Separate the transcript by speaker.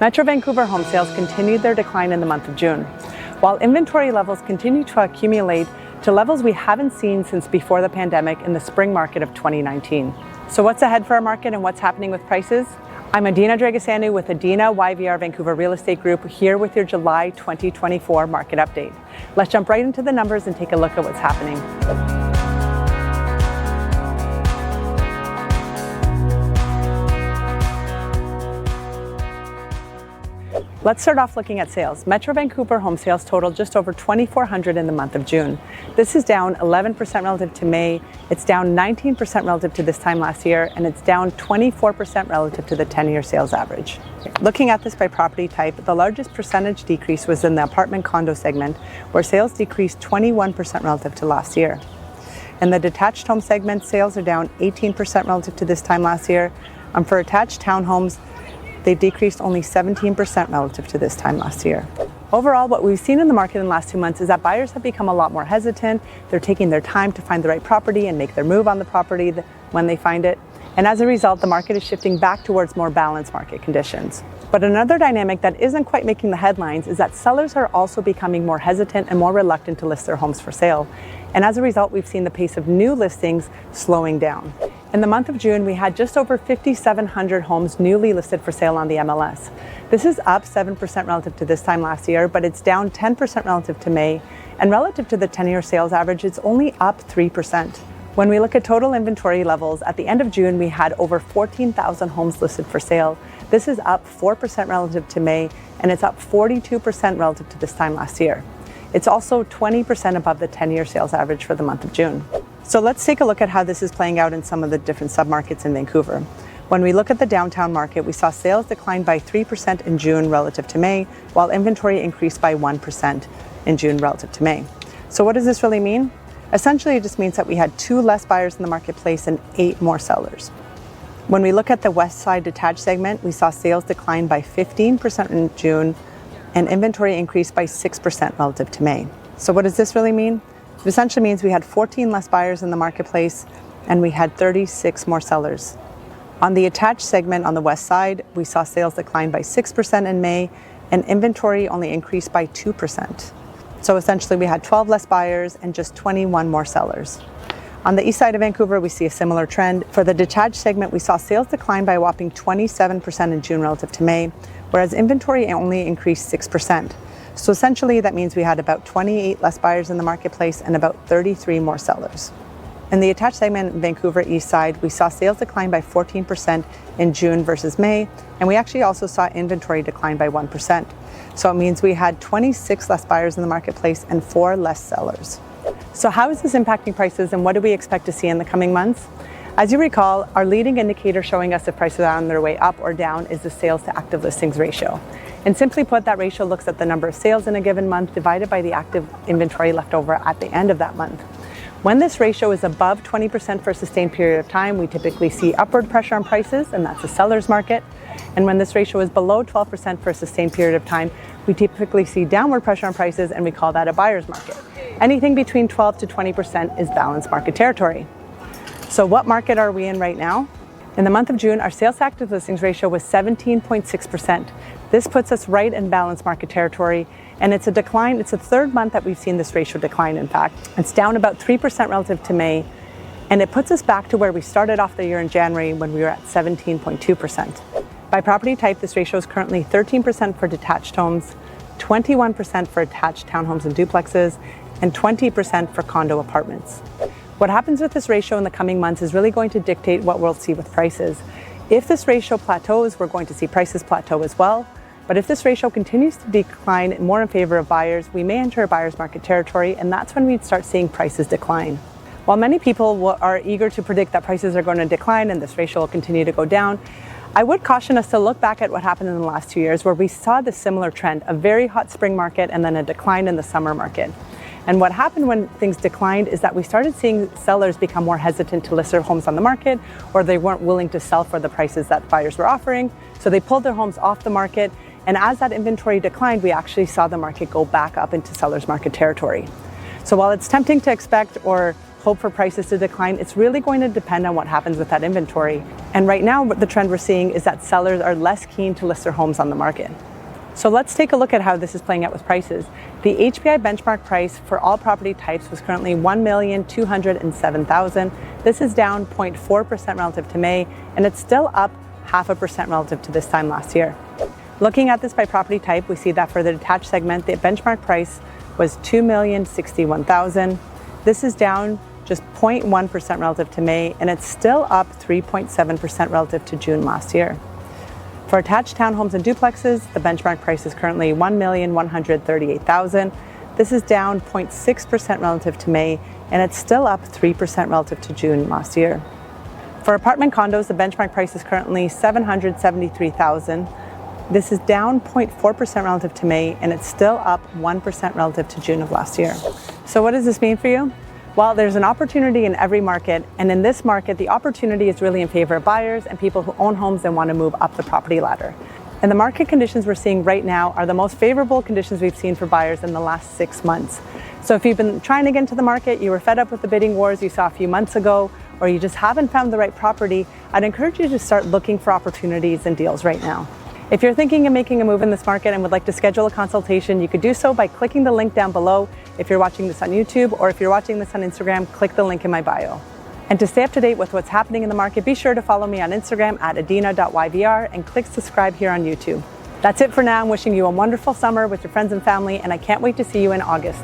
Speaker 1: Metro Vancouver home sales continued their decline in the month of June, while inventory levels continue to accumulate to levels we haven't seen since before the pandemic in the spring market of 2019. So what's ahead for our market and what's happening with prices? I'm Adina with Adina YVR Vancouver Real Estate Group, here with your July 2024 market update. Let's jump right into the numbers and take a look at what's happening. Let's start off looking at sales. Metro Vancouver home sales totaled just over 2,400 in the month of June. This is down 11% relative to May, it's down 19% relative to this time last year, and it's down 24% relative to the 10-year sales average. Looking at this by property type, the largest percentage decrease was in the apartment condo segment, where sales decreased 21% relative to last year. In the detached home segment, sales are down 18% relative to this time last year. For attached townhomes, they decreased only 17% relative to this time last year. Overall, what we've seen in the market in the last 2 months is that buyers have become a lot more hesitant. They're taking their time to find the right property and make their move on the property when they find it. And as a result, the market is shifting back towards more balanced market conditions. But another dynamic that isn't quite making the headlines is that sellers are also becoming more hesitant and more reluctant to list their homes for sale. And as a result, we've seen the pace of new listings slowing down. In the month of June, we had just over 5,700 homes newly listed for sale on the MLS. This is up 7% relative to this time last year, but it's down 10% relative to May. And relative to the 10-year sales average, it's only up 3%. When we look at total inventory levels, at the end of June, we had over 14,000 homes listed for sale. This is up 4% relative to May, and it's up 42% relative to this time last year. It's also 20% above the 10-year sales average for the month of June. So let's take a look at how this is playing out in some of the different submarkets in Vancouver. When we look at the downtown market, we saw sales decline by 3% in June relative to May, while inventory increased by 1% in June relative to May. So what does this really mean? Essentially, it just means that we had 2 less buyers in the marketplace and 8 more sellers. When we look at the west side detached segment, we saw sales decline by 15% in June and inventory increased by 6% relative to May. So what does this really mean? It essentially means we had 14 less buyers in the marketplace and we had 36 more sellers. On the attached segment on the west side, we saw sales decline by 6% in May and inventory only increased by 2%. So essentially we had 12 less buyers and just 21 more sellers. On the east side of Vancouver, we see a similar trend. For the detached segment, we saw sales decline by a whopping 27% in June relative to May, whereas inventory only increased 6%. So essentially that means we had about 28 less buyers in the marketplace and about 33 more sellers. In the attached segment in Vancouver east side, we saw sales decline by 14% in June versus May, and we actually also saw inventory decline by 1%. So it means we had 26 less buyers in the marketplace and 4 less sellers. So how is this impacting prices and what do we expect to see in the coming months? As you recall, our leading indicator showing us if prices are on their way up or down is the sales to active listings ratio. And simply put, that ratio looks at the number of sales in a given month divided by the active inventory left over at the end of that month. When this ratio is above 20% for a sustained period of time, we typically see upward pressure on prices, and that's a seller's market. And when this ratio is below 12% for a sustained period of time, we typically see downward pressure on prices, and we call that a buyer's market. Anything between 12 to 20% is balanced market territory. So what market are we in right now? In the month of June, our sales to active listings ratio was 17.6%. This puts us right in balanced market territory, and it's a decline. It's the 3rd month that we've seen this ratio decline, in fact. It's down about 3% relative to May, and it puts us back to where we started off the year in January when we were at 17.2%. By property type, this ratio is currently 13% for detached homes, 21% for attached townhomes and duplexes, and 20% for condo apartments. What happens with this ratio in the coming months is really going to dictate what we'll see with prices. If this ratio plateaus, we're going to see prices plateau as well. But if this ratio continues to decline more in favor of buyers, we may enter a buyer's market territory, and that's when we'd start seeing prices decline. While many people are eager to predict that prices are going to decline and this ratio will continue to go down, I would caution us to look back at what happened in the last 2 years where we saw this similar trend, a very hot spring market and then a decline in the summer market. And what happened when things declined is that we started seeing sellers become more hesitant to list their homes on the market, or they weren't willing to sell for the prices that buyers were offering. So they pulled their homes off the market. And as that inventory declined, we actually saw the market go back up into seller's market territory. So while it's tempting to expect or hope for prices to decline, it's really going to depend on what happens with that inventory. And right now, the trend we're seeing is that sellers are less keen to list their homes on the market. So let's take a look at how this is playing out with prices. The HPI benchmark price for all property types was currently $1,207,000. This is down 0.4% relative to May, and it's still up 0.5% relative to this time last year. Looking at this by property type, we see that for the detached segment, the benchmark price was $2,061,000. This is down just 0.1% relative to May, and it's still up 3.7% relative to June last year. For attached townhomes and duplexes, the benchmark price is currently $1,138,000. This is down 0.6% relative to May, and it's still up 3% relative to June last year. For apartment condos, the benchmark price is currently $773,000. This is down 0.4% relative to May, and it's still up 1% relative to June of last year. So what does this mean for you? Well, there's an opportunity in every market, and in this market, the opportunity is really in favor of buyers and people who own homes and want to move up the property ladder. And the market conditions we're seeing right now are the most favorable conditions we've seen for buyers in the last 6 months. So if you've been trying to get into the market, you were fed up with the bidding wars you saw a few months ago, or you just haven't found the right property, I'd encourage you to start looking for opportunities and deals right now. If you're thinking of making a move in this market and would like to schedule a consultation, you could do so by clicking the link down below. If you're watching this on YouTube, or if you're watching this on Instagram, click the link in my bio. And to stay up to date with what's happening in the market, be sure to follow me on Instagram at adina.yvr and click subscribe here on YouTube. That's it for now. I'm wishing you a wonderful summer with your friends and family, and I can't wait to see you in August.